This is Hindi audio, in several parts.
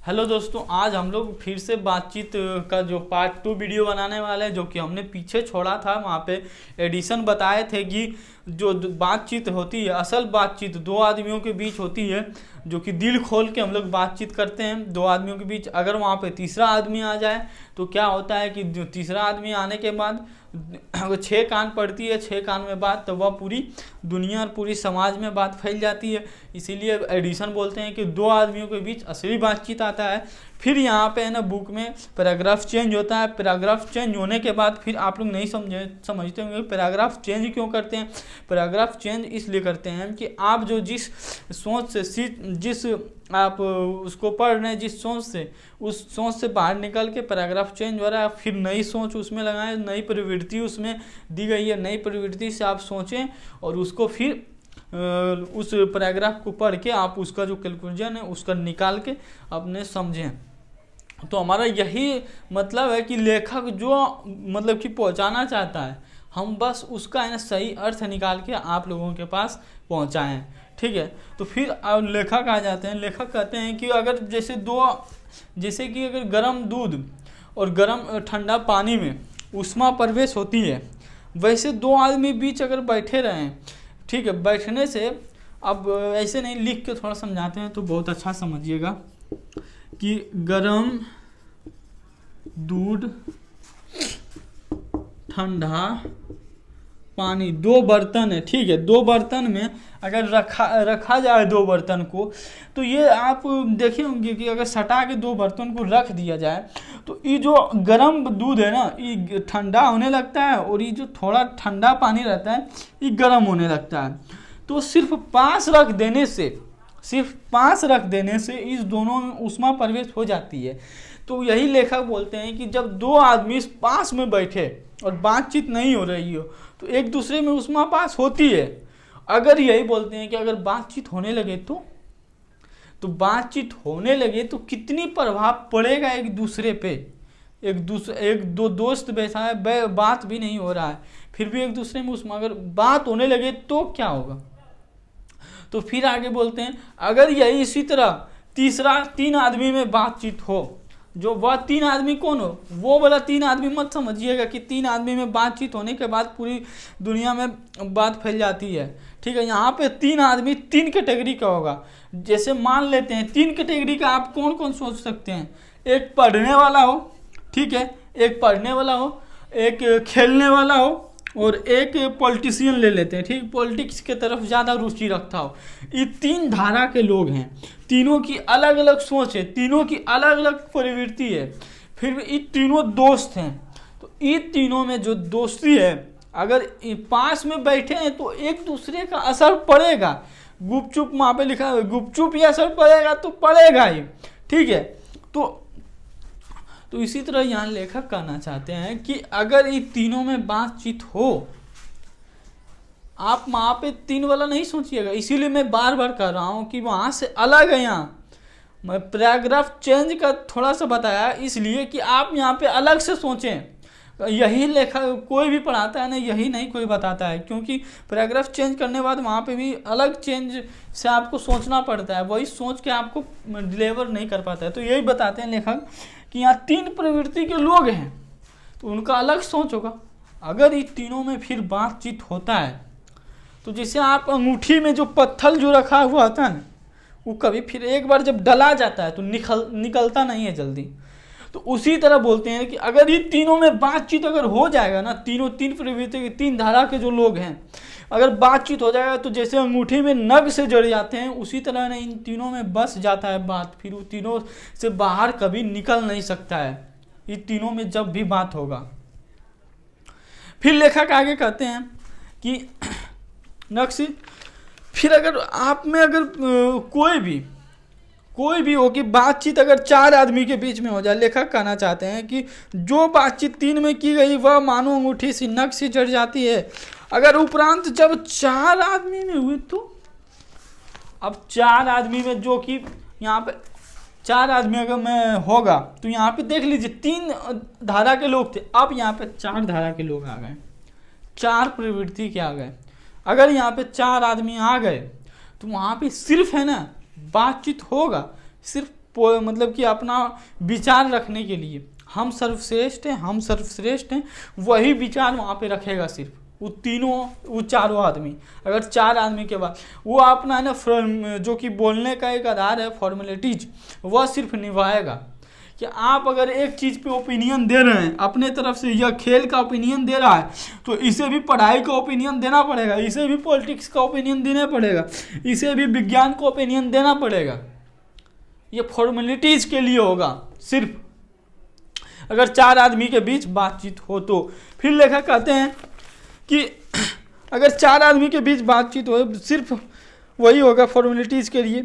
हेलो दोस्तों, आज हम लोग फिर से बातचीत का जो पार्ट 2 वीडियो बनाने वाले हैं, जो कि हमने पीछे छोड़ा था। वहाँ पे एडिशन बताए थे कि जो बातचीत होती है, असल बातचीत दो आदमियों के बीच होती है, जो कि दिल खोल के हम लोग बातचीत करते हैं दो आदमियों के बीच। अगर वहाँ पे तीसरा आदमी आ जाए तो क्या होता है कि जो तीसरा आदमी आने के बाद अगर 6 कान पड़ती है, 6 कान में बात, तो वह पूरी दुनिया और पूरी समाज में बात फैल जाती है। इसीलिए एडिशन बोलते हैं कि दो आदमियों के बीच असली बातचीत आता है। फिर यहाँ पे है ना, बुक में पैराग्राफ चेंज होता है। पैराग्राफ चेंज होने के बाद फिर आप लोग नहीं समझते होंगे पैराग्राफ चेंज क्यों करते हैं। पैराग्राफ चेंज इसलिए करते हैं कि आप जो जिस सोच से जिस आप उसको पढ़ रहे हैं, जिस सोच से, उस सोच से बाहर निकल के पैराग्राफ चेंज हो रहा है, फिर नई सोच उसमें लगाएं, नई प्रवृत्ति उसमें दी गई है, नई प्रवृत्ति से आप सोचें और उसको फिर उस पैराग्राफ को पढ़ के आप उसका जो कंक्लूजन है उसका निकाल के अपने समझें। तो हमारा यही मतलब है कि लेखक जो मतलब कि पहुंचाना चाहता है, हम बस उसका है ना सही अर्थ निकाल के आप लोगों के पास पहुंचाएं। ठीक है, तो फिर लेखक आ जाते हैं। लेखक कहते हैं कि अगर जैसे कि अगर गर्म दूध और गर्म ठंडा पानी में ऊष्मा प्रवेश होती है, वैसे दो आदमी बीच अगर बैठे रहें, ठीक है, बैठने से, अब ऐसे नहीं, लिख के थोड़ा समझाते हैं तो बहुत अच्छा समझिएगा कि गर्म दूध ठंडा पानी, दो बर्तन है, ठीक है, दो बर्तन में अगर रखा जाए दो बर्तन को, तो ये आप देखे होंगे कि अगर सटा के दो बर्तन को रख दिया जाए तो ये जो गर्म दूध है ना, ये ठंडा होने लगता है और ये जो थोड़ा ठंडा पानी रहता है ये गर्म होने लगता है। तो सिर्फ पास रख देने से इस दोनों में ऊष्मा प्रवेश हो जाती है। तो यही लेखक बोलते हैं कि जब दो आदमी पास में बैठे और बातचीत नहीं हो रही हो तो एक दूसरे में ऊष्मा पास होती है। अगर यही बोलते हैं कि अगर बातचीत होने लगे तो कितनी प्रभाव पड़ेगा एक दूसरे पे। एक दो दोस्त बैठा है, बात भी नहीं हो रहा है, फिर भी एक दूसरे में ऊष्मा, अगर बात होने लगे तो क्या होगा। तो फिर आगे बोलते हैं, अगर यही इसी तरह तीन आदमी में बातचीत हो, जो वह तीन आदमी कौन हो, वो वाला तीन आदमी मत समझिएगा कि तीन आदमी में बातचीत होने के बाद पूरी दुनिया में बात फैल जाती है। ठीक है, यहाँ पे तीन आदमी तीन कैटेगरी का होगा। जैसे मान लेते हैं तीन कैटेगरी का आप कौन कौन सोच सकते हैं। एक पढ़ने वाला हो, ठीक है, एक पढ़ने वाला हो, एक खेलने वाला हो और एक पॉलिटिशियन ले लेते हैं, ठीक, पॉलिटिक्स के तरफ ज़्यादा रुचि रखता हो। ये तीन धारा के लोग हैं, तीनों की अलग अलग सोच है, तीनों की अलग अलग प्रवृत्ति है, फिर ये तीनों दोस्त हैं। तो ये तीनों में जो दोस्ती है, अगर पास में बैठे हैं तो एक दूसरे का असर पड़ेगा। गुपचुप वहाँ पे लिखा है, गुपचुप ही असर पड़ेगा तो पड़ेगा ही, ठीक है। तो इसी तरह यहाँ लेखक कहना चाहते हैं कि अगर ये तीनों में बातचीत हो, आप वहाँ पे तीन वाला नहीं सोचिएगा। इसीलिए मैं बार बार कह रहा हूँ कि वहाँ से अलग है। यहाँ मैं पैराग्राफ चेंज का थोड़ा सा बताया इसलिए कि आप यहाँ पे अलग से सोचें। यही लेखक कोई भी पढ़ाता है ना, यही नहीं कोई बताता है, क्योंकि पैराग्राफ चेंज करने के बाद वहाँ पे भी अलग चेंज से आपको सोचना पड़ता है, वही सोच के आपको डिलीवर नहीं कर पाता है। तो यही बताते हैं लेखक कि यहाँ तीन प्रवृत्ति के लोग हैं तो उनका अलग सोच होगा। अगर इस तीनों में फिर बातचीत होता है तो जैसे आप अंगूठी में जो पत्थर जो रखा हुआ था ना, वो कभी फिर एक बार जब डला जाता है तो निकलता नहीं है जल्दी। तो उसी तरह बोलते हैं कि अगर ये तीनों में बातचीत अगर हो जाएगा ना, तीन प्रवृत्ति के, तीन धारा के जो लोग हैं, अगर बातचीत हो जाएगा तो जैसे अंगूठी में नग से जड़ जाते हैं, उसी तरह ना इन तीनों में बस जाता है बात, फिर वो तीनों से बाहर कभी निकल नहीं सकता है, ये तीनों में जब भी बात होगा। फिर लेखक आगे कहते हैं कि नक्श, फिर अगर आप में अगर कोई भी हो कि बातचीत अगर चार आदमी के बीच में हो जाए, लेखक कहना चाहते हैं कि जो बातचीत तीन में की गई वह मानो अंगूठी सी नग से जड़ जाती है। अगर उपरांत जब चार आदमी में हुई तो अब चार आदमी में, जो कि यहाँ पे चार आदमी अगर में होगा तो यहाँ पे देख लीजिए तीन धारा के लोग थे, अब यहाँ पे चार धारा के लोग आ गए, चार प्रवृत्ति के आ गए। अगर यहाँ पे चार आदमी आ गए तो वहाँ पे सिर्फ है ना बातचीत होगा, सिर्फ मतलब कि अपना विचार रखने के लिए, हम सर्वश्रेष्ठ हैं, हम सर्वश्रेष्ठ हैं, वही विचार वहाँ पे रखेगा सिर्फ वो चारों आदमी। अगर 4 आदमी के बाद वो अपना है ना जो कि बोलने का एक आधार है फॉर्मेलिटीज, वह सिर्फ निभाएगा। कि आप अगर एक चीज़ पे ओपिनियन दे रहे हैं अपने तरफ से, या खेल का ओपिनियन दे रहा है, तो इसे भी पढ़ाई का ओपिनियन देना पड़ेगा, इसे भी पॉलिटिक्स का ओपिनियन देना पड़ेगा, इसे भी विज्ञान का ओपिनियन देना पड़ेगा। ये फॉर्मेलिटीज़ के लिए होगा सिर्फ, अगर 4 आदमी के बीच बातचीत हो तो। फिर लेखक कहते हैं कि अगर 4 आदमी के बीच बातचीत हो सिर्फ वही होगा फॉर्मेलिटीज़ के लिए।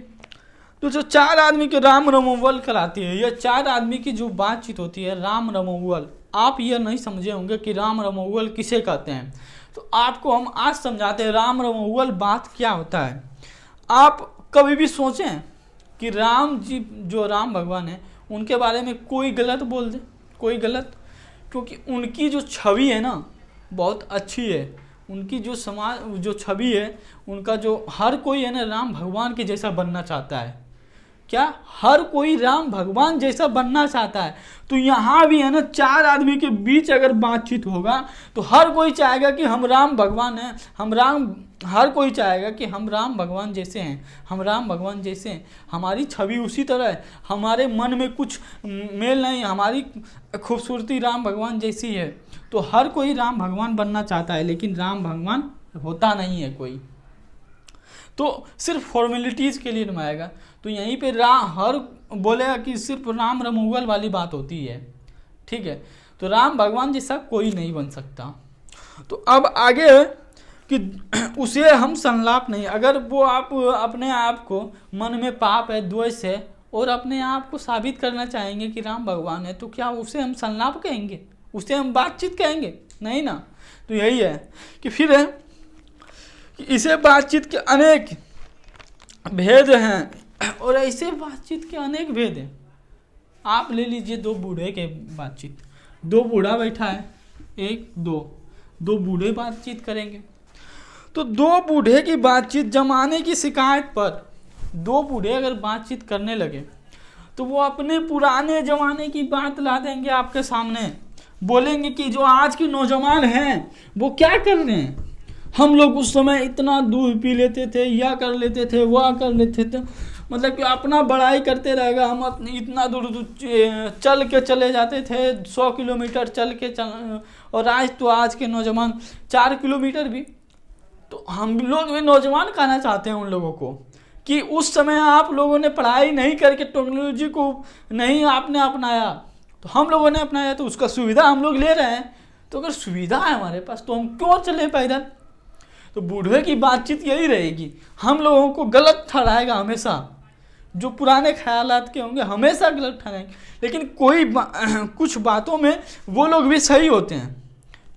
तो जो 4 आदमी के राम रमोवल कराती है, यह 4 आदमी की जो बातचीत होती है राम रमोवल, आप ये नहीं समझे होंगे कि राम रमोवल किसे कहते हैं, तो आपको हम आज समझाते हैं राम रमोवल बात क्या होता है। आप कभी भी सोचें कि राम जी जो राम भगवान है उनके बारे में कोई गलत बोल दे, कोई गलत, क्योंकि उनकी जो छवि है ना बहुत अच्छी है, उनकी जो समाज जो छवि है उनका, जो हर कोई है ना राम भगवान के जैसा बनना चाहता है। क्या हर कोई राम भगवान जैसा बनना चाहता है। तो यहाँ भी है ना 4 आदमी के बीच अगर बातचीत होगा तो हर कोई चाहेगा कि हम राम भगवान हैं, हर कोई चाहेगा कि हम राम भगवान जैसे हैं, हम राम भगवान जैसे हैं, हमारी छवि उसी तरह है, हमारे मन में कुछ मेल नहीं, हमारी खूबसूरती राम भगवान जैसी है। तो हर कोई राम भगवान बनना चाहता है, लेकिन राम भगवान होता नहीं है कोई, तो सिर्फ फॉर्मेलिटीज़ के लिए निभाएगा। तो यहीं पे हर बोलेगा कि सिर्फ राम रमोवल वाली बात होती है, ठीक है। तो राम भगवान जैसा कोई नहीं बन सकता। तो अब आगे कि उसे हम संलाप नहीं, अगर वो आप अपने आप को मन में पाप है, द्वेष है, और अपने आप को साबित करना चाहेंगे कि राम भगवान है, तो क्या उसे हम संलाप कहेंगे, उसे हम बातचीत कहेंगे? नहीं ना। तो यही है कि फिर है कि इसे बातचीत के अनेक भेद हैं, और ऐसे बातचीत के अनेक भेद हैं। आप ले लीजिए 2 बूढ़े के बातचीत, 2 बूढ़ा बैठा है, 1 2 बूढ़े बातचीत करेंगे। तो 2 बूढ़े की बातचीत, जमाने की शिकायत पर 2 बूढ़े अगर बातचीत करने लगे तो वो अपने पुराने जमाने की बात ला देंगे आपके सामने, बोलेंगे कि जो आज के नौजवान हैं वो क्या कर रहे हैं, हम लोग उस समय इतना दूध पी लेते थे, या कर लेते थे, वह कर लेते थे, मतलब कि अपना बड़ाई करते रहेगा। हम इतना दूर चल के चले जाते थे, 100 किलोमीटर चल के और आज के नौजवान 4 किलोमीटर भी। तो हम लोग भी नौजवान कहना चाहते हैं उन लोगों को कि उस समय आप लोगों ने पढ़ाई नहीं करके टेक्नोलॉजी को नहीं आपने अपनाया, तो हम लोगों ने अपनाया, तो उसका सुविधा हम लोग ले रहे हैं। तो अगर सुविधा है हमारे पास तो हम क्यों चले पैदल। तो बूढ़े की बातचीत यही रहेगी, हम लोगों को गलत ठहराएगा हमेशा, जो पुराने ख्यालात के होंगे हमेशा गलत ठहराएंगे। लेकिन कुछ बातों में वो लोग भी सही होते हैं,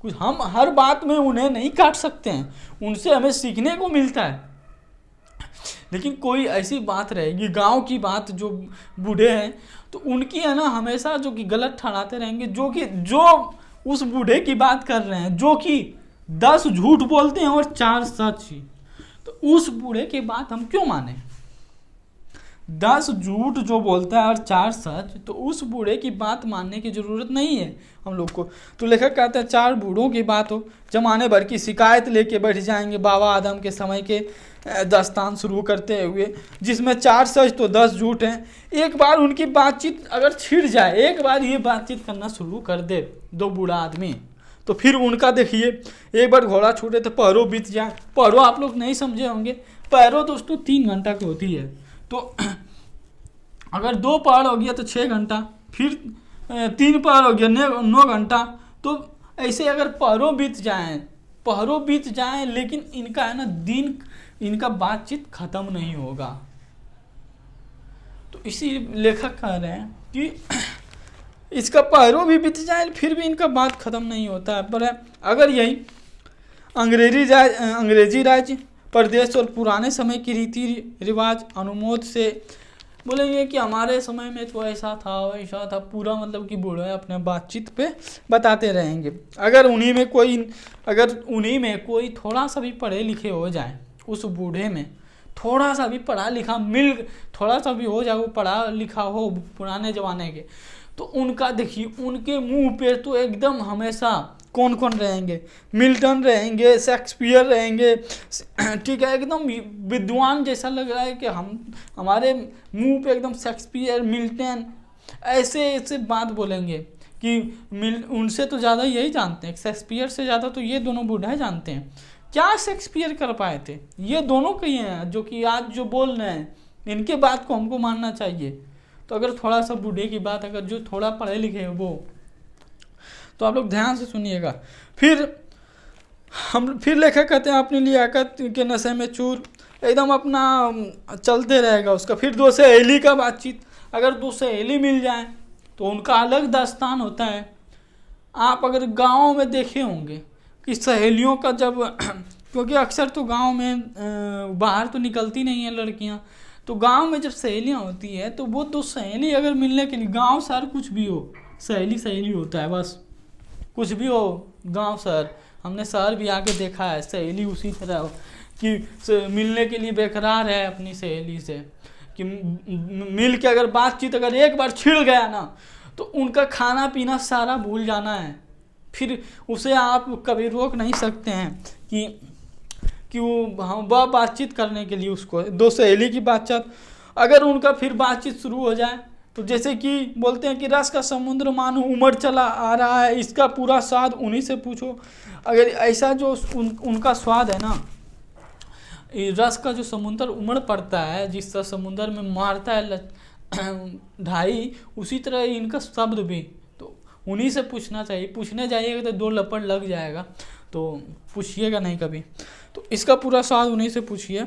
कुछ हम हर बात में उन्हें नहीं काट सकते हैं, उनसे हमें सीखने को मिलता है। लेकिन कोई ऐसी बात रहेगी, गांव की बात, जो बूढ़े हैं तो उनकी है ना हमेशा जो कि गलत ठहराते रहेंगे, जो उस बूढ़े की बात कर रहे हैं, जो कि 10 झूठ बोलते हैं और 4 सच ही, तो उस बूढ़े की बात हम क्यों माने। 10 झूठ जो बोलता है और 4 सच, तो उस बूढ़े की बात मानने की जरूरत नहीं है हम लोग को। तो लेखक कहते हैं 4 बूढ़ों की बात हो, जमाने भर की शिकायत लेके बैठ जाएंगे बाबा आदम के समय के दास्तान शुरू करते हुए, जिसमें 4 सच तो 10 झूठ हैं। एक बार उनकी बातचीत अगर छिड़ जाए, एक बार ये बातचीत करना शुरू कर दे 2 बूढ़ा आदमी, तो फिर उनका देखिए, एक बार घोड़ा छूटे तो पहरो बीत जाए। पहरो आप लोग नहीं समझे होंगे, पहरो दोस्तों 3 घंटा की होती है। तो अगर 2 पहर हो गया तो 6 घंटा, फिर 3 पहर हो गया 9 घंटा। तो ऐसे अगर पहरों बीत जाएं, लेकिन इनका है ना दिन, इनका बातचीत खत्म नहीं होगा। तो इसी लेखक कह रहे हैं कि इसका पहरों भी बीत जाए फिर भी इनका बात खत्म नहीं होता है। पर अगर यही अंग्रेजी राज्य प्रदेश और पुराने समय की रीति रिवाज अनुमोद से बोलेंगे कि हमारे समय में तो ऐसा था वैसा था, पूरा मतलब कि बूढ़े अपने बातचीत पे बताते रहेंगे। अगर उन्हीं में कोई थोड़ा सा भी पढ़े लिखे हो जाए, उस बूढ़े में थोड़ा सा भी पढ़ा लिखा थोड़ा सा भी हो जाए, वो पढ़ा लिखा हो पुराने ज़माने के, तो उनका देखिए, उनके मुंह पे तो एकदम हमेशा कौन कौन रहेंगे, मिल्टन रहेंगे, शेक्सपियर रहेंगे, ठीक है, एकदम विद्वान जैसा लग रहा है कि हमारे मुंह पे एकदम शेक्सपियर, मिल्टन ऐसे ऐसे बात बोलेंगे कि उनसे तो ज़्यादा यही जानते हैं, शेक्सपियर से ज़्यादा तो ये दोनों बूढ़े जानते हैं। क्या शेक्सपियर कर पाए थे, ये दोनों कही हैं जो कि आज जो बोल रहे हैं, इनके बात को हमको मानना चाहिए। तो अगर थोड़ा सा बूढ़े की बात, अगर जो थोड़ा पढ़े लिखे हैं वो, तो आप लोग ध्यान से सुनिएगा। फिर लेखक कहते हैं अपनी लियाकत के नशे में चूर, एकदम अपना चलते रहेगा उसका। फिर दो सहेली का बातचीत, अगर दो सहेली मिल जाए तो उनका अलग दास्तान होता है। आप अगर गाँव में देखे होंगे कि सहेलियों का जब क्योंकि अक्सर तो गाँव में बाहर तो निकलती नहीं है लड़कियाँ, तो गांव में जब सहेलियां होती है तो वो दो सहेली अगर मिलने के लिए, गांव शहर कुछ भी हो, सहेली सहेली होता है बस, कुछ भी हो गांव शहर, हमने शहर भी आके देखा है, सहेली उसी तरह हो कि मिलने के लिए बेकरार है अपनी सहेली से, कि मिल के अगर बातचीत अगर एक बार छिड़ गया ना तो उनका खाना पीना सारा भूल जाना है, फिर उसे आप कभी रोक नहीं सकते हैं कि वह बातचीत करने के लिए उसको, दो सहेली की बातचीत अगर उनका फिर बातचीत शुरू हो जाए तो जैसे कि बोलते हैं कि रस का समुद्र मानो उमड़ चला आ रहा है, इसका पूरा स्वाद उन्हीं से पूछो। अगर ऐसा जो उनका स्वाद है ना, रस का जो समुद्र उमड़ पड़ता है, जिस तरह समुद्र में मारता है ढाई, उसी तरह इनका शब्द भी, तो उन्हीं से पूछना चाहिए। पूछने जाइएगा तो दो लपड़ लग जाएगा, तो पूछिएगा नहीं कभी, तो इसका पूरा स्वाद उन्हीं से पूछिए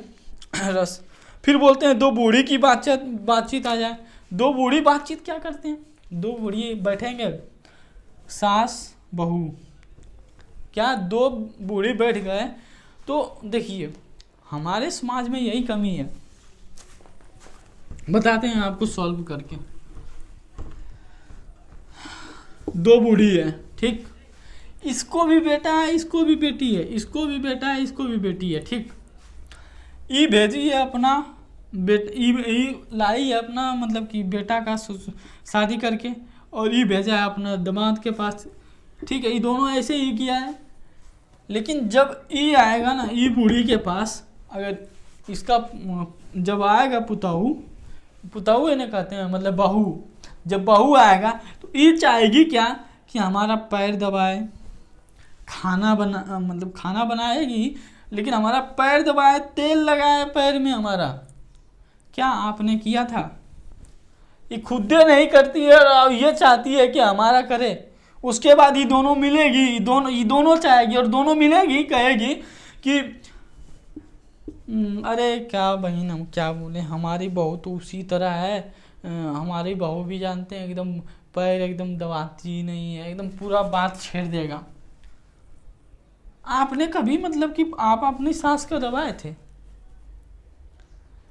रस। फिर बोलते हैं दो बूढ़ी की बातचीत आ जाए। दो बूढ़ी बातचीत क्या करते हैं, दो बूढ़ी बैठेंगे, सास बहू, क्या दो बूढ़ी बैठ गए, तो देखिए हमारे समाज में यही कमी है, बताते हैं आपको सॉल्व करके। दो बूढ़ी है, ठीक, इसको भी बेटा है, इसको भी बेटी है, इसको भी बेटा है, इसको भी बेटी है, ठीक। ई भेजी है अपना लाई है अपना मतलब कि बेटा का शादी करके, और ई भेजा है अपना दामाद के पास, ठीक है, ये दोनों ऐसे ही किया है। लेकिन जब ई आएगा ना, ई बूढ़ी के पास, अगर इसका जब आएगा पुताऊ इन्हें कहते हैं, मतलब बहू, जब बहू आएगा तो ई चाहेगी क्या कि हमारा पैर दबाए, खाना बनाएगी, लेकिन हमारा पैर दबाए, तेल लगाए पैर में हमारा। क्या आपने किया था? ये खुद नहीं करती है और ये चाहती है कि हमारा करे। उसके बाद ये दोनों मिलेगी, ये दोनों चाहेगी और दोनों मिलेगी, कहेगी कि अरे क्या बहन, हम क्या बोले, हमारी बहू तो उसी तरह है, हमारी बहू भी जानते हैं एकदम पैर एकदम दबाती नहीं है, एकदम पूरा बात छेड़ देगा। आपने कभी मतलब कि आप अपनी सास को दबाए थे?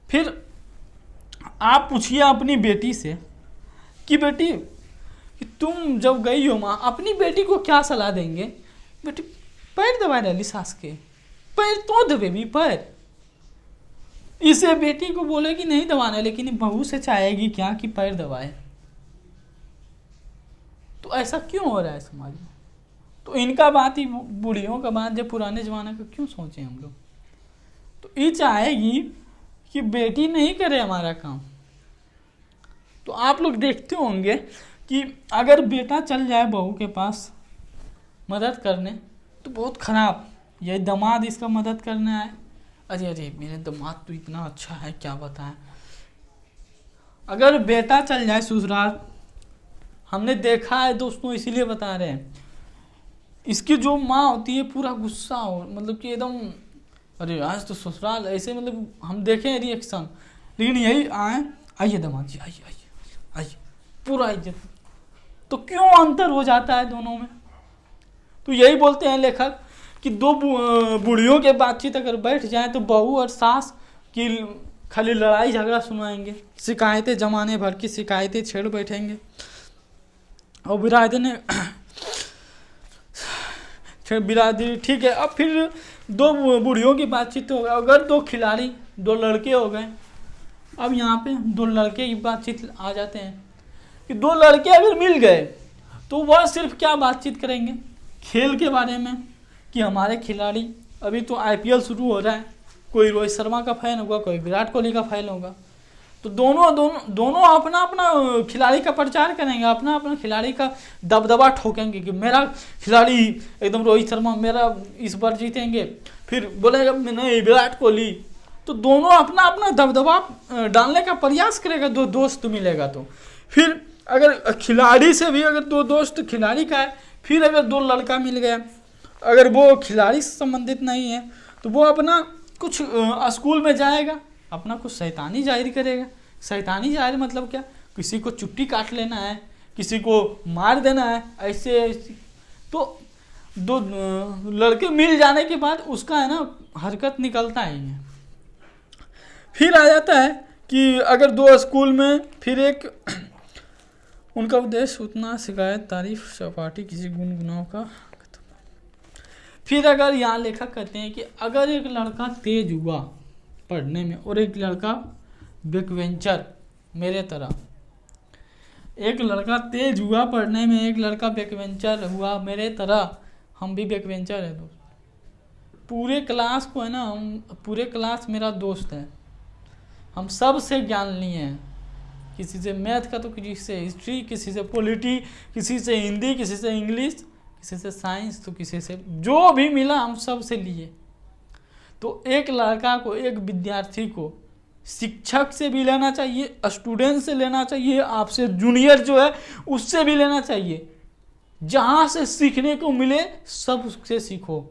फिर आप पूछिए अपनी बेटी से कि बेटी कि तुम जब गई हो माँ, अपनी बेटी को क्या सलाह देंगे? बेटी पैर दबा डाली सास के, पैर तो दबे भी पैर। इसे बेटी को बोलेगी नहीं दबाना, लेकिन बहू से चाहेगी क्या कि पैर दबाए। तो ऐसा क्यों हो रहा है समाज में? तो इनका बात ही, बूढ़ियों का बात जब पुराने जमाने का क्यों सोचे हम लोग? तो ये चाहेगी कि बेटी नहीं करे हमारा काम। तो आप लोग देखते होंगे कि अगर बेटा चल जाए बहू के पास मदद करने तो बहुत खराब, ये दामाद इसका मदद करने आए, अरे अरे मेरे दामाद तो इतना अच्छा है क्या बताएं। अगर बेटा चल जाए ससुराल, हमने देखा है दोस्तों, इसीलिए बता रहे हैं, इसकी जो माँ होती है पूरा गुस्सा हो, मतलब कि एकदम अरे आज तो ससुराल ऐसे, मतलब हम देखें रिएक्शन। लेकिन यही आइए दामाद जी, आइए आइए आइए, पूरा इज्जत। तो क्यों अंतर हो जाता है दोनों में? तो यही बोलते हैं लेखक कि दो बूढ़ियों के बातचीत अगर बैठ जाए तो बहू और सास की खाली लड़ाई झगड़ा सुनाएंगे, शिकायतें, जमाने भर की शिकायतें छेड़ बैठेंगे। और बिरादरी ठीक है। अब फिर दो बूढ़ियों की बातचीत हो, अगर दो खिलाड़ी दो लड़के हो गए। अब यहाँ पे दो लड़के की बातचीत आ जाते हैं कि दो लड़के अगर मिल गए तो वह सिर्फ क्या बातचीत करेंगे, खेल के बारे में कि हमारे खिलाड़ी, अभी तो आईपीएल शुरू हो रहा है, कोई रोहित शर्मा का फैन होगा, कोई विराट कोहली का फैन होगा, तो दोनों अपना अपना खिलाड़ी का प्रचार करेंगे, अपना अपना खिलाड़ी का दबदबा ठोकेंगे कि मेरा खिलाड़ी एकदम रोहित शर्मा मेरा इस बार जीतेंगे, फिर बोलेगा नहीं विराट कोहली। तो दोनों अपना अपना दबदबा डालने का प्रयास करेगा, दो दोस्त मिलेगा तो। फिर अगर खिलाड़ी से भी अगर दो दोस्त खिलाड़ी का है, फिर अगर दो लड़का मिल गया, अगर वो खिलाड़ी से संबंधित नहीं है तो वो अपना कुछ स्कूल में जाएगा, अपना कुछ शैतानी जाहिर करेगा। शैतानी जाहिर मतलब क्या, किसी को चुट्टी काट लेना है, किसी को मार देना है, ऐसे तो दो लड़के मिल जाने के बाद उसका है ना हरकत निकलता है। फिर आ जाता है कि अगर दो स्कूल में, फिर एक उनका उद्देश्य उतना शिकायत तारीफ सपाटी किसी गुनगुनाव का। फिर अगर यहाँ लेखक कहते हैं कि अगर एक लड़का तेज हुआ पढ़ने में और एक लड़का बैकवेंचर मेरे तरह, एक लड़का तेज हुआ पढ़ने में, एक लड़का बैकवेंचर हुआ मेरे तरह, हम भी बैकवेंचर है दोस्त, पूरे क्लास को है ना, हम पूरे क्लास मेरा दोस्त है, हम सब से ज्ञान लिए हैं, किसी से मैथ का तो किसी से हिस्ट्री, किसी से पॉलिटी, किसी से हिंदी, किसी से इंग्लिश, किसी से साइंस, तो किसी से जो भी मिला हम सब से लिए। तो एक लड़का को, एक विद्यार्थी को शिक्षक से भी लेना चाहिए, स्टूडेंट से लेना चाहिए, आपसे जूनियर जो है उससे भी लेना चाहिए, जहाँ से सीखने को मिले सब उससे सीखो।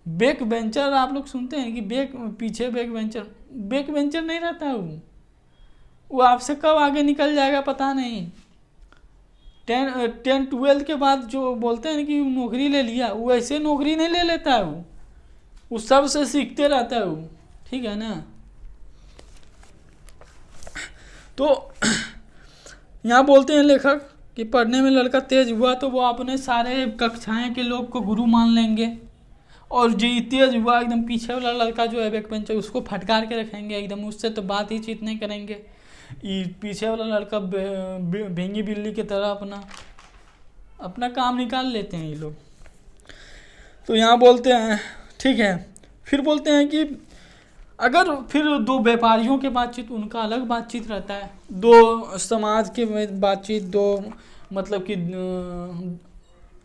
बैक बेंचर आप लोग सुनते हैं कि पीछे बैक बेंचर नहीं रहता है, वो आपसे कब आगे निकल जाएगा पता नहीं। 10-12 के बाद जो बोलते हैं कि नौकरी ले लिया, वो ऐसे नौकरी नहीं ले लेता है, वो सब से सीखते रहता है वो, ठीक है ना। तो यहाँ बोलते हैं लेखक कि पढ़ने में लड़का तेज हुआ तो वो अपने सारे कक्षाएं के लोग को गुरु मान लेंगे, और जो तेज हुआ एकदम पीछे वाला लड़का जो है बैक बेंचर, उसको फटकार के रखेंगे एकदम, उससे तो बात ही चीत नहीं करेंगे। पीछे वाला लड़का भेंगी बिल्ली की तरह अपना काम निकाल लेते हैं ये लोग। तो यहाँ बोलते हैं ठीक है, फिर बोलते हैं कि अगर फिर दो व्यापारियों के बातचीत, उनका अलग बातचीत रहता है, दो समाज के बातचीत, दो मतलब कि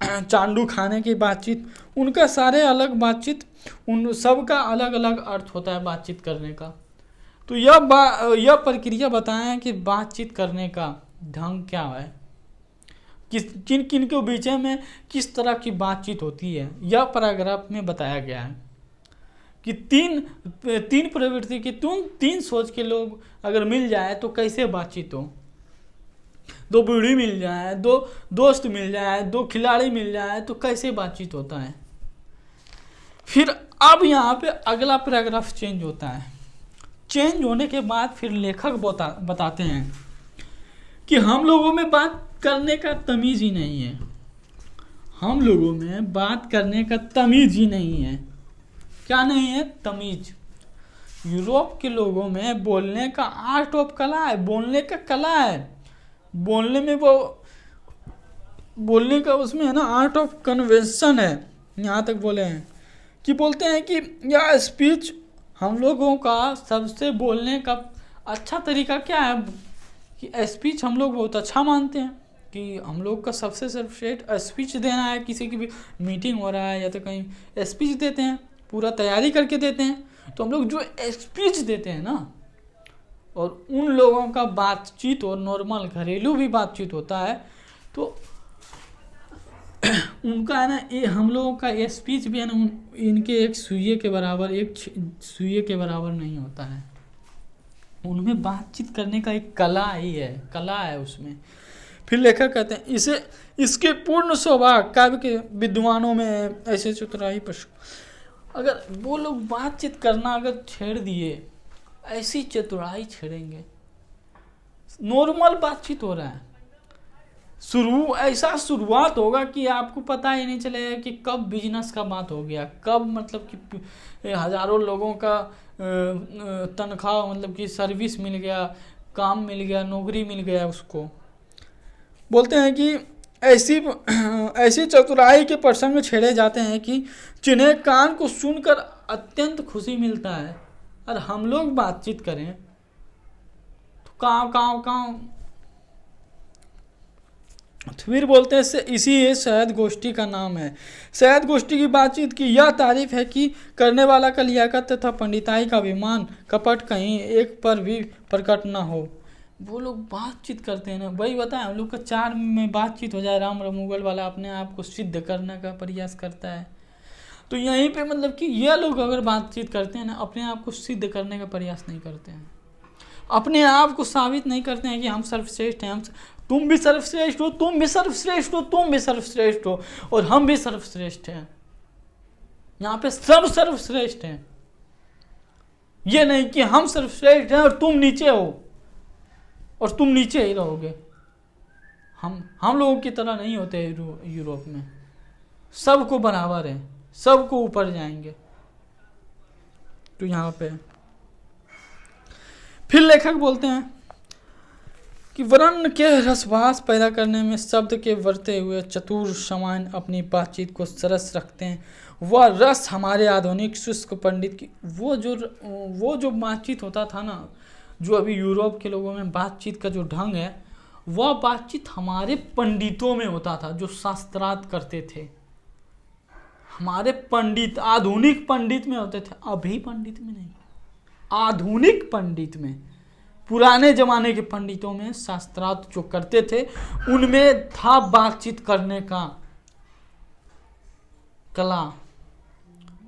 चांडू खाने की बातचीत, उनका सारे अलग बातचीत, उन सब का अलग अलग अर्थ होता है बातचीत करने का। तो यह प्रक्रिया बताएं कि बातचीत करने का ढंग क्या है, किन किन के बीच में किस तरह की बातचीत होती है, यह पैराग्राफ में बताया गया है कि तीन प्रवृत्ति की तीन सोच के लोग अगर मिल जाए तो कैसे बातचीत हो। दो बूढ़ी मिल जाए, दो दोस्त मिल जाए, दो खिलाड़ी मिल जाए तो कैसे बातचीत होता है। फिर अब यहाँ पे अगला पैराग्राफ चेंज होता है। चेंज होने के बाद फिर लेखक बताते हैं कि हम लोगों में बात करने का तमीज़ ही नहीं है, हम लोगों में बात करने का तमीज़ ही नहीं है। क्या नहीं है? तमीज़। यूरोप के लोगों में बोलने का आर्ट ऑफ कला है, बोलने का कला है, बोलने में वो बोलने का उसमें है ना आर्ट ऑफ कन्वेंशन है। यहाँ तक बोले हैं कि बोलते हैं कि यह स्पीच हम लोगों का सबसे बोलने का अच्छा तरीका क्या है कि स्पीच हम लोग बहुत अच्छा मानते हैं कि हम लोग का सबसे सर्वश्रेष्ठ स्पीच देना है। किसी की भी मीटिंग हो रहा है या तो कहीं स्पीच देते हैं, पूरा तैयारी करके देते हैं, तो हम लोग जो स्पीच देते हैं ना, और उन लोगों का बातचीत और नॉर्मल घरेलू भी बातचीत होता है, तो उनका है ना ये हम लोगों का ये स्पीच भी है ना इनके एक सुइये के बराबर, एक सुइये के बराबर नहीं होता है। उनमें बातचीत करने का एक कला ही है, कला है उसमें। फिर लेखक कहते हैं इसके पूर्ण सौभाग्य काव्य के विद्वानों में ऐसे चतुराई पशु, अगर वो लोग बातचीत करना अगर छेड़ दिए, ऐसी चतुराई छेड़ेंगे। नॉर्मल बातचीत हो रहा है, ऐसा शुरुआत होगा कि आपको पता ही नहीं चलेगा कि कब बिजनेस का बात हो गया, कब मतलब कि हजारों लोगों का तनख्वाह मतलब कि सर्विस मिल गया, काम मिल गया, नौकरी मिल गया उसको। बोलते हैं कि ऐसी ऐसी चतुराई के प्रसंग छेड़े जाते हैं कि जिन्हें कान को सुनकर अत्यंत खुशी मिलता है। और हम लोग बातचीत करें तो काव फिर बोलते हैं इसी ये शहद गोष्ठी का नाम है। शहद गोष्ठी की बातचीत की यह तारीफ है कि करने वाला का लियाकत तथा पंडिताई का अभिमान कपट कहीं एक पर भी प्रकट ना हो। वो लोग बातचीत करते हैं ना, वही बताए हम लोग का चार में बातचीत हो जाए, राम रमुगल वाला अपने आप को सिद्ध करने का प्रयास करता है। तो यहीं पे मतलब कि ये लोग अगर बातचीत करते हैं ना, अपने आप को सिद्ध करने का प्रयास नहीं करते हैं, अपने आप को साबित नहीं करते हैं कि हम सर्वश्रेष्ठ हैं, तुम भी सर्वश्रेष्ठ हो, तुम भी सर्वश्रेष्ठ हो, तुम भी सर्वश्रेष्ठ हो, और हम भी सर्वश्रेष्ठ हैं। यहाँ पे सब सर्वश्रेष्ठ हैं। ये नहीं कि हम सर्वश्रेष्ठ हैं और तुम नीचे हो और तुम नीचे ही रहोगे। हम लोगों की तरह नहीं होते यूरोप में, सबको बराबर है, सबको ऊपर जाएंगे। तो यहाँ पे फिर लेखक बोलते हैं कि वर्ण के रसभास पैदा करने में शब्द के वर्ते हुए चतुर समान अपनी बातचीत को सरस रखते हैं। वह रस हमारे आधुनिक शुष्क पंडित की वो जो बातचीत होता था ना, जो अभी यूरोप के लोगों में बातचीत का जो ढंग है, वह बातचीत हमारे पंडितों में होता था जो शास्त्रार्थ करते थे। हमारे पंडित आधुनिक पंडित में होते थे, अभी पंडित में नहीं, आधुनिक पंडित में। पुराने जमाने के पंडितों में शास्त्रार्थ जो करते थे उनमें था बातचीत करने का कला।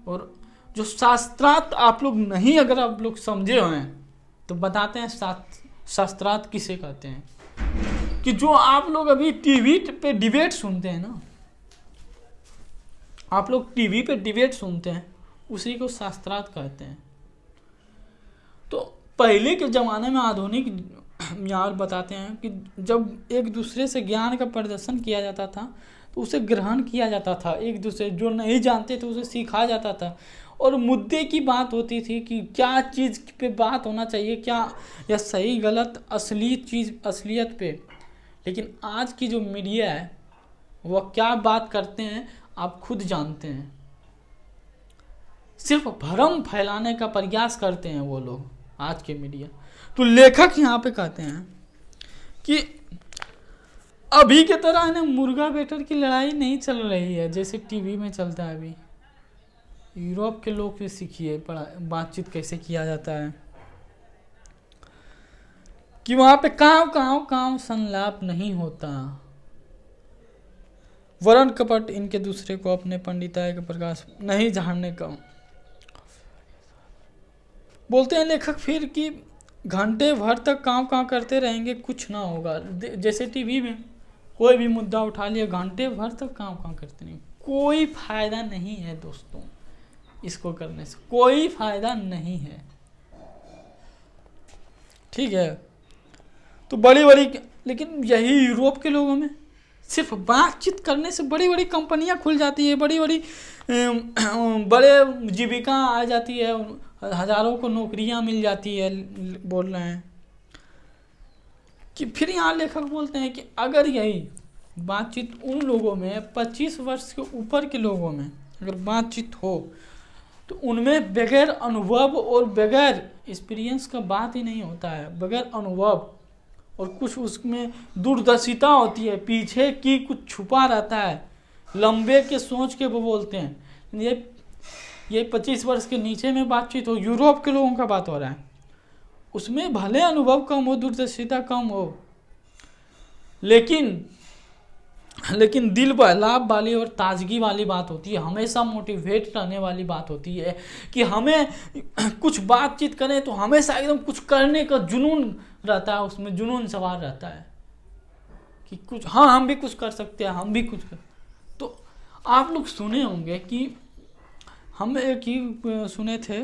और जो शास्त्रार्थ आप लोग नहीं, अगर आप लोग समझे हुए हैं तो बताते हैं शास्त्रार्थ किसे कहते हैं। कि जो आप लोग अभी टीवी पे डिबेट सुनते हैं ना, आप लोग टीवी पे डिबेट सुनते हैं, उसी को शास्त्रार्थ कहते हैं। तो पहले के ज़माने में आधुनिक यार बताते हैं कि जब एक दूसरे से ज्ञान का प्रदर्शन किया जाता था तो उसे ग्रहण किया जाता था, एक दूसरे जो नहीं जानते थे उसे सिखाया जाता था, और मुद्दे की बात होती थी कि क्या चीज़ पे बात होना चाहिए, क्या या सही गलत असली चीज़ असलियत पे। लेकिन आज की जो मीडिया है वह क्या बात करते हैं आप खुद जानते हैं, सिर्फ भ्रम फैलाने का प्रयास करते हैं वो लोग आज के मीडिया। तो लेखक यहाँ पे कहते हैं कि अभी के तरह ना मुर्गा बेटर की लड़ाई नहीं चल रही है जैसे टीवी में चलता है अभी। यूरोप के लोग से सीखिए बातचीत कैसे किया जाता है, कि वहां पे काम संलाप नहीं होता, वर्ण कपट इनके दूसरे को अपने पंडिताई का प्रकाश नहीं झाड़ने का। बोलते हैं लेखक फिर कि घंटे भर तक काम करते रहेंगे, कुछ ना होगा। जैसे टीवी में कोई भी मुद्दा उठा लिया, घंटे भर तक काम करते नहीं, कोई फायदा नहीं है दोस्तों, इसको करने से कोई फायदा नहीं है। ठीक है, तो बड़ी लेकिन यही यूरोप के लोगों में सिर्फ बातचीत करने से बड़ी बड़ी कंपनियां खुल जाती है, बड़े जीविका आ जाती है, हजारों को नौकरियां मिल जाती है। बोल रहे हैं कि फिर यहाँ लेखक बोलते हैं कि अगर यही बातचीत उन लोगों में 25 वर्ष के ऊपर के लोगों में अगर बातचीत हो तो उनमें बगैर अनुभव और बगैर एक्सपीरियंस का बात ही नहीं होता है, बगैर अनुभव और कुछ उसमें दूरदर्शिता होती है, पीछे की कुछ छुपा रहता है, लंबे के सोच के वो बोलते हैं। ये 25 वर्ष के नीचे में बातचीत हो, यूरोप के लोगों का बात हो रहा है, उसमें भले अनुभव कम हो, दूरदर्शिता कम हो, लेकिन दिल बहलाव वाली और ताजगी वाली बात होती है, हमेशा मोटिवेट रहने वाली बात होती है कि हमें कुछ बातचीत करें तो हमेशा एकदम कुछ करने का जुनून रहता है, उसमें जुनून सवार रहता है कि कुछ हाँ हम भी कुछ कर सकते हैं, हम भी कुछ कर। तो आप लोग सुने होंगे कि हम एक ही सुने थे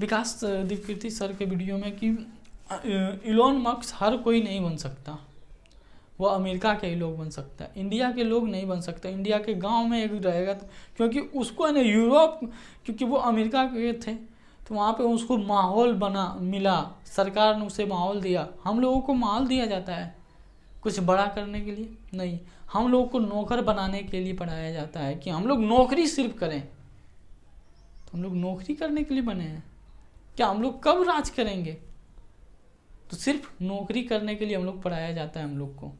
विकास दिव्यकीर्ति सर के वीडियो में कि इलोन मस्क हर कोई नहीं बन सकता, वो अमेरिका के ही लोग बन सकता है, इंडिया के लोग नहीं बन सकते। इंडिया के गांव में एक रहेगा क्योंकि उसको है ना यूरोप, क्योंकि वो अमेरिका के थे तो वहाँ पे उसको माहौल बना मिला, सरकार ने उसे माहौल दिया। हम लोगों को माहौल दिया जाता है कुछ बड़ा करने के लिए नहीं, हम लोगों को नौकर बनाने के लिए पढ़ाया जाता है कि हम लोग नौकरी सिर्फ करें। तो हम लोग नौकरी करने के लिए बने हैं क्या? हम लोग कब राज करेंगे? तो सिर्फ नौकरी करने के लिए हम लोग पढ़ाया जाता है हम लोग को।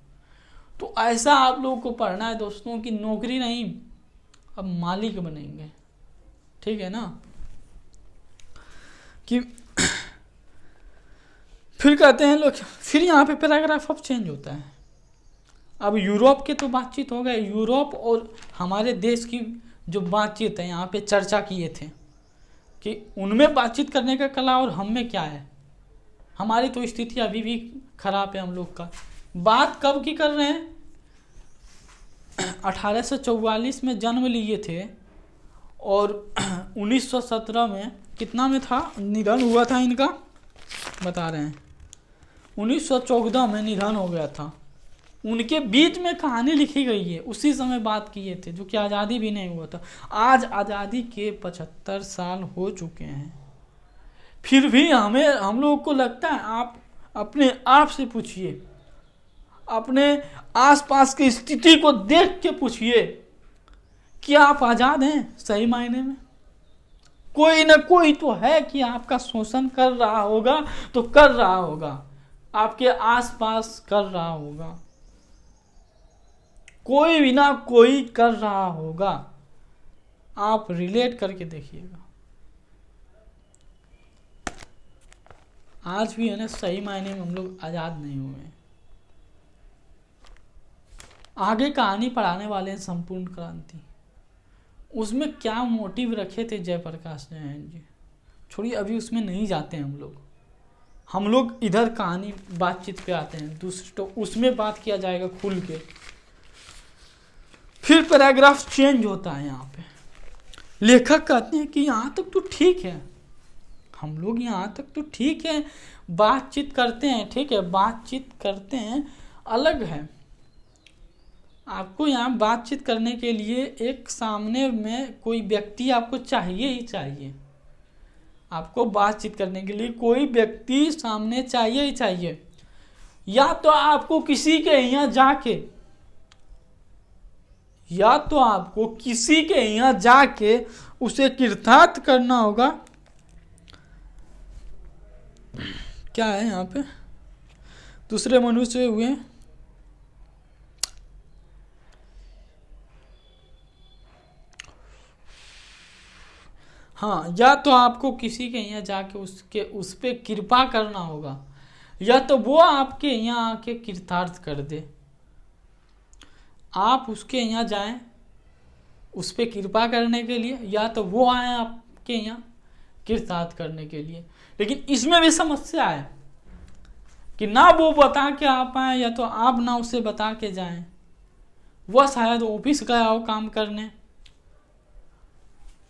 तो ऐसा आप लोगों को पढ़ना है दोस्तों कि नौकरी नहीं, अब मालिक बनेंगे, ठीक है ना। कि फिर कहते हैं लोग, फिर यहाँ पे पैराग्राफ अब चेंज होता है। अब यूरोप के तो बातचीत हो गए, यूरोप और हमारे देश की जो बातचीत है यहाँ पे चर्चा किए थे कि उनमें बातचीत करने का कला और हम में क्या है। हमारी तो स्थिति अभी भी खराब है हम लोग का। बात कब की कर रहे हैं? 1844 में जन्म लिए थे और 1917 में कितना में था निधन हुआ था इनका, बता रहे हैं 1914 में निधन हो गया था। उनके बीच में कहानी लिखी गई है, उसी समय बात किए थे, जो कि आज़ादी भी नहीं हुआ था। आज आज़ादी के 75 साल हो चुके हैं, फिर भी हम लोगों को लगता है, आप अपने आप से पूछिए, अपने आसपास की स्थिति को देख के पूछिए कि आप आज़ाद हैं सही मायने में? कोई ना कोई तो है कि आपका शोषण कर रहा होगा, तो कर रहा होगा, आपके आसपास कर रहा होगा, कोई भी ना कोई कर रहा होगा। आप रिलेट करके देखिएगा। आज भी है ना सही मायने में हम लोग आज़ाद नहीं हुए। आगे कहानी पढ़ाने वाले हैं संपूर्ण क्रांति, उसमें क्या मोटिव रखे थे जयप्रकाश नारायण जी, छोड़िए अभी उसमें नहीं जाते हैं हम लोग इधर कहानी बातचीत पे आते हैं, दूसरे तो उसमें बात किया जाएगा खुल के। फिर पैराग्राफ चेंज होता है। यहाँ पे लेखक कहते हैं कि यहाँ तक तो ठीक है, हम लोग यहाँ तक तो ठीक है, बातचीत करते हैं, ठीक है, बातचीत करते हैं, अलग है। आपको यहाँ बातचीत करने के लिए एक सामने में कोई व्यक्ति आपको चाहिए ही चाहिए। आपको बातचीत करने के लिए कोई व्यक्ति सामने चाहिए ही चाहिए। या तो आपको किसी के यहाँ जाके उसे कृतार्थ करना होगा। क्या है यहाँ पे? दूसरे मनुष्य हुए, हाँ, या तो आपको किसी के यहाँ जाके उस पर कृपा करना होगा, या तो वो आपके यहाँ आके कृतार्थ कर दे। आप उसके यहाँ जाएं उस पर कृपा करने के लिए, या तो वो आए आपके यहाँ कृतार्थ करने के लिए। लेकिन इसमें भी समस्या है कि ना वो बता के आप आए, या तो आप ना उसे बता के जाएं। वह शायद ऑफिस गया हो काम करने,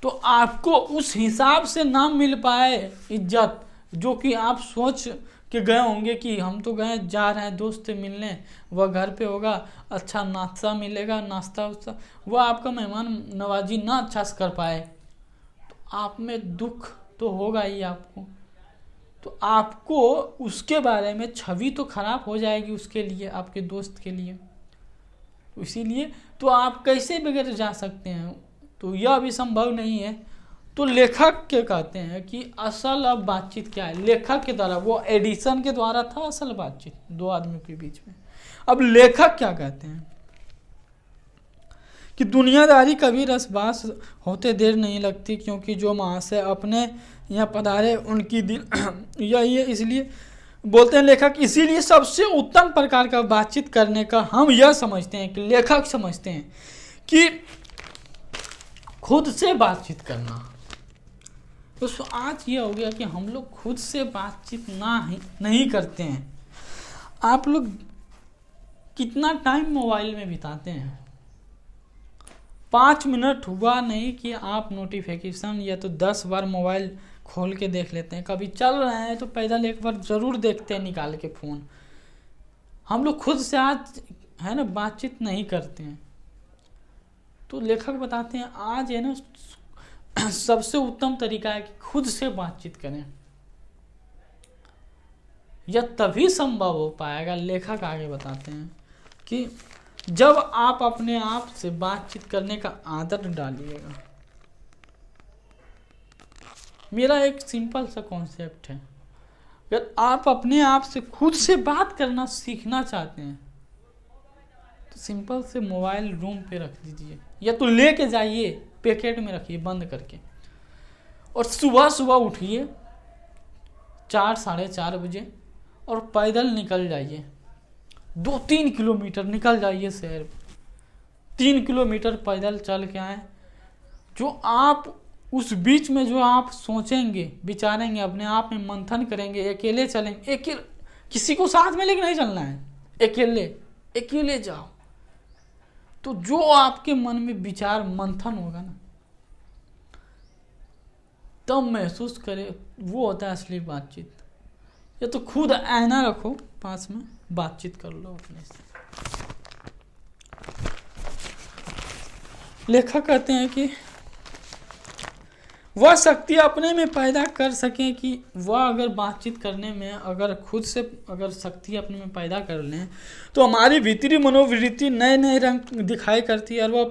तो आपको उस हिसाब से ना मिल पाए इज्जत जो कि आप सोच के गए होंगे कि हम तो गए जा रहे हैं दोस्त से मिलने, वह घर पे होगा, अच्छा नाश्ता मिलेगा, नाश्ता उस्ता, वह आपका मेहमान नवाजी ना अच्छा से कर पाए, तो आप में दुख तो होगा ही आपको। तो आपको उसके बारे में छवि तो खराब हो जाएगी उसके लिए, आपके दोस्त के लिए। इसीलिए तो आप कैसे बगैर जा सकते हैं, तो यह भी संभव नहीं है। तो लेखक क्या कहते हैं कि असल अब बातचीत क्या है? लेखक के द्वारा, वो एडिसन के द्वारा था असल बातचीत दो आदमियों के बीच में। अब लेखक क्या कहते हैं कि दुनियादारी कभी रसबास होते देर नहीं लगती, क्योंकि जो महाशय अपने यहाँ पधारे उनकी दिल यही है। इसलिए बोलते हैं लेखक, इसीलिए सबसे उत्तम प्रकार का बातचीत करने का हम यह समझते हैं कि लेखक समझते हैं कि खुद से बातचीत करना। तो आज ये हो गया कि हम लोग खुद से बातचीत नहीं करते हैं। आप लोग कितना टाइम मोबाइल में बिताते हैं? 5 मिनट हुआ नहीं कि आप नोटिफिकेशन या तो 10 बार मोबाइल खोल के देख लेते हैं। कभी चल रहे हैं तो पैदल एक बार ज़रूर देखते हैं निकाल के फ़ोन। हम लोग खुद से आज है ना बातचीत नहीं करते हैं। तो लेखक बताते हैं आज है ना सबसे उत्तम तरीका है कि खुद से बातचीत करें, यह तभी संभव हो पाएगा। लेखक आगे बताते हैं कि जब आप अपने आप से बातचीत करने का आदत डालिएगा। मेरा एक सिंपल सा कॉन्सेप्ट है, अगर आप अपने आप से खुद से बात करना सीखना चाहते हैं तो सिंपल से मोबाइल रूम पे रख दीजिए, या तो लेके जाइए पैकेट में रखिए बंद करके, और सुबह सुबह उठिए 4-4:30 बजे और पैदल निकल जाइए, 2-3 किलोमीटर निकल जाइए शहर, 3 किलोमीटर पैदल चल के आए। जो आप उस बीच में जो आप सोचेंगे विचारेंगे, अपने आप में मंथन करेंगे, अकेले चलेंगे, किसी को साथ में लेके नहीं चलना है, अकेले जाओ, तो जो आपके मन में विचार मंथन होगा ना, तब महसूस करे, वो होता है असली बातचीत। या तो खुद आईना रखो पास में, बातचीत कर लो अपने से। लेखक कहते हैं कि वह शक्ति अपने में पैदा कर सकें, कि वह अगर बातचीत करने में अगर खुद से अगर शक्ति अपने में पैदा कर लें तो हमारी भीतरी मनोवृत्ति नए नए रंग दिखाई करती है, और वह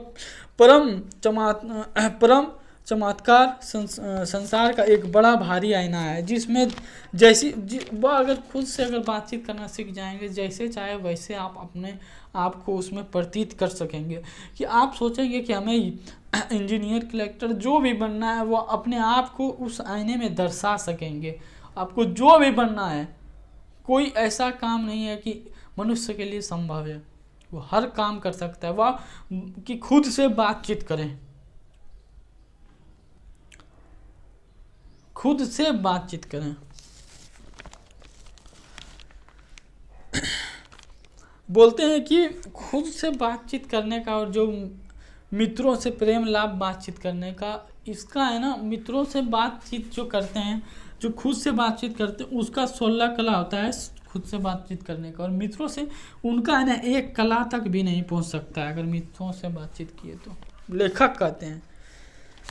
परम चमत्कार संसार का एक बड़ा भारी आईना है, जिसमें वह अगर खुद से अगर बातचीत करना सीख जाएंगे, जैसे चाहे वैसे आप अपने आप को उसमें प्रतीत कर सकेंगे। कि आप सोचेंगे कि हमें इंजीनियर, कलेक्टर जो भी बनना है, वो अपने आप को उस आईने में दर्शा सकेंगे। आपको जो भी बनना है, कोई ऐसा काम नहीं है कि मनुष्य के लिए संभव है, वो हर काम कर सकता है। वह कि खुद से बातचीत करें, खुद से बातचीत करें। बोलते हैं कि खुद से बातचीत करने का, और जो मित्रों से प्रेम लाभ बातचीत करने का, इसका है ना, मित्रों से बातचीत जो करते हैं, जो खुद से बातचीत करते हैं, उसका 16 कला होता है खुद से बातचीत करने का, और मित्रों से उनका है ना 1 कला तक भी नहीं पहुंच सकता है अगर मित्रों से बातचीत किए तो। लेखक कहते हैं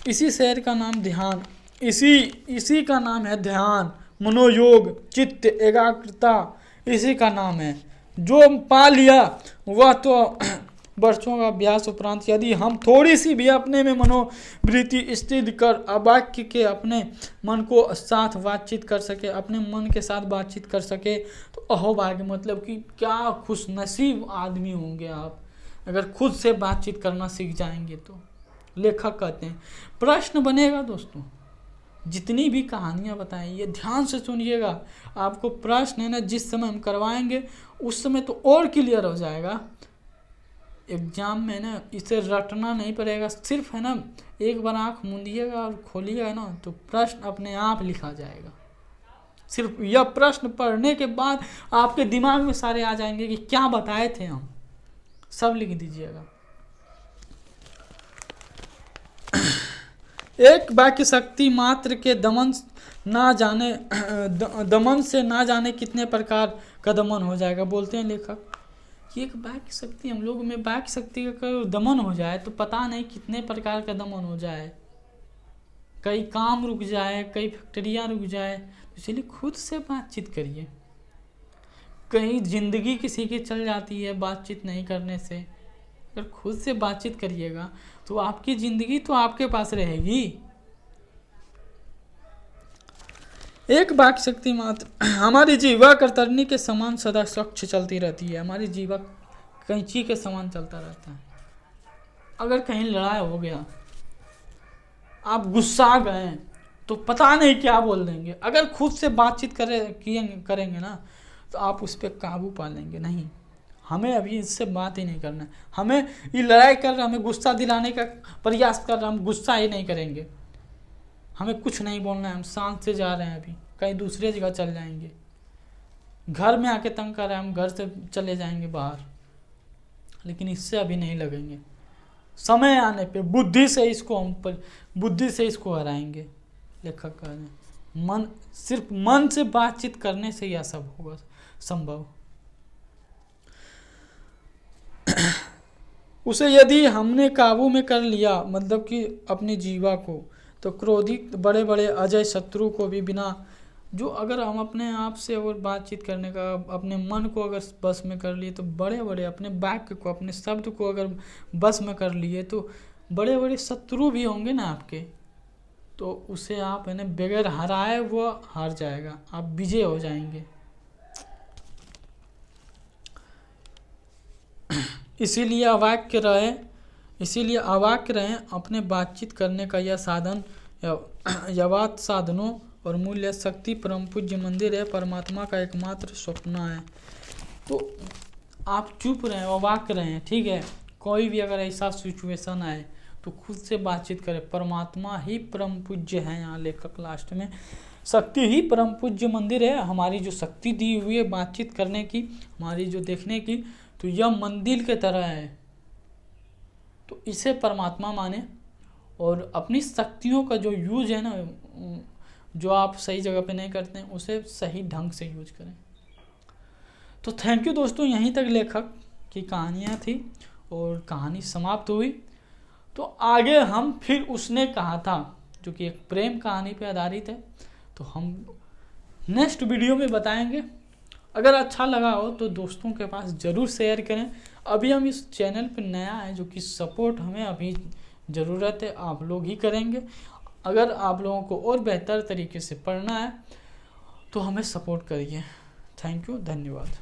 इसी शहर का नाम ध्यान, इसी का नाम है ध्यान, मनोयोग, चित्त एकाग्रता, इसी का नाम है। जो पा लिया वह तो वर्षों का अभ्यास उपरांत यदि हम थोड़ी सी भी अपने में मनोवृत्ति स्थिर कर अवाक्य के अपने मन को साथ बातचीत कर सके, अपने मन के साथ बातचीत कर सके, तो अहोभाग्य, मतलब कि क्या खुशनसीब आदमी होंगे आप अगर खुद से बातचीत करना सीख जाएंगे तो। लेखक कहते हैं प्रश्न बनेगा दोस्तों, जितनी भी कहानियाँ बताएं ये ध्यान से सुनिएगा। आपको प्रश्न है ना जिस समय हम करवाएंगे उस समय तो और क्लियर हो जाएगा। एग्जाम में ना इसे रटना नहीं पड़ेगा, सिर्फ है ना एक बार आँख मूंदिएगा और खोलिएगा ना तो प्रश्न अपने आप लिखा जाएगा। सिर्फ यह प्रश्न पढ़ने के बाद आपके दिमाग में सारे आ जाएंगे कि क्या बताए थे हम, सब लिख दीजिएगा। एक वाक्य शक्ति मात्र के दमन से ना जाने कितने प्रकार का दमन हो जाएगा। बोलते हैं लेखक कि एक वाक्य शक्ति, हम लोग में वाक्य शक्ति का दमन हो जाए तो पता नहीं कितने प्रकार का दमन हो जाए, कई काम रुक जाए, कई फैक्ट्रियाँ रुक जाए। तो इसलिए खुद से बातचीत करिए। कहीं जिंदगी किसी की चल जाती है बातचीत नहीं करने से, अगर खुद से बातचीत करिएगा तो आपकी जिंदगी तो आपके पास रहेगी। एक वाक्य शक्ति मात्र हमारी जीवा कतरनी के समान सदा स्वच्छ चलती रहती है। हमारी जीवा कैंची के समान चलता रहता है। अगर कहीं लड़ाई हो गया, आप गुस्सा गए तो पता नहीं क्या बोल देंगे। अगर खुद से बातचीत करेंगे ना तो आप उस पर काबू पा लेंगे। नहीं, हमें अभी इससे बात ही नहीं करना है। हमें ये लड़ाई कर रहा, हमें गुस्सा दिलाने का प्रयास कर रहा, हम गुस्सा ही नहीं करेंगे। हमें कुछ नहीं बोलना है, हम शांत से जा रहे हैं, अभी कहीं दूसरे जगह चल जाएंगे। घर में आके तंग कर रहे हैं, हम घर से चले जाएंगे बाहर, लेकिन इससे अभी नहीं लगेंगे। समय आने पे बुद्धि से इसको हराएंगे। लेखक कह रहे हैं सिर्फ मन से बातचीत करने से यह सब होगा संभव। उसे यदि हमने काबू में कर लिया, मतलब कि अपनी जीवा को, तो क्रोधित बड़े बड़े अजय शत्रु को भी बिना, जो अगर हम अपने आप से और बातचीत करने का, अपने मन को अगर बस में कर लिए, तो बड़े बड़े अपने वाक्य को, अपने शब्द को अगर बस में कर लिए, तो बड़े बड़े शत्रु भी होंगे ना आपके, तो उसे आप है ना बगैर हराए वो हार जाएगा, आप विजय हो जाएंगे। इसीलिए अवाक्य रहें। अपने बातचीत करने का यह साधन यवात साधनों और मूल्य शक्ति परम पूज्य मंदिर है, परमात्मा का एकमात्र स्वप्न है। तो आप चुप रहें, अवाक्य रहें, ठीक है। कोई भी अगर ऐसा सिचुएशन आए तो खुद से बातचीत करें। परमात्मा ही परम पूज्य है, यहाँ लेखक लास्ट में, शक्ति ही परम पूज्य मंदिर है। हमारी जो शक्ति दी हुई है बातचीत करने की, हमारी जो देखने की, तो यह मंदिर के तरह है। तो इसे परमात्मा माने और अपनी शक्तियों का जो यूज है ना, जो आप सही जगह पे नहीं करते हैं, उसे सही ढंग से यूज करें। तो थैंक यू दोस्तों, यहीं तक लेखक की कहानियाँ थी और कहानी समाप्त हुई। तो आगे हम फिर उसने कहा था, जो कि एक प्रेम कहानी पे आधारित है, तो हम नेक्स्ट वीडियो में बताएंगे। अगर अच्छा लगा हो तो दोस्तों के पास ज़रूर शेयर करें। अभी हम इस चैनल पर नया है, जो कि सपोर्ट हमें अभी ज़रूरत है, आप लोग ही करेंगे। अगर आप लोगों को और बेहतर तरीके से पढ़ना है तो हमें सपोर्ट करिए। थैंक यू, धन्यवाद।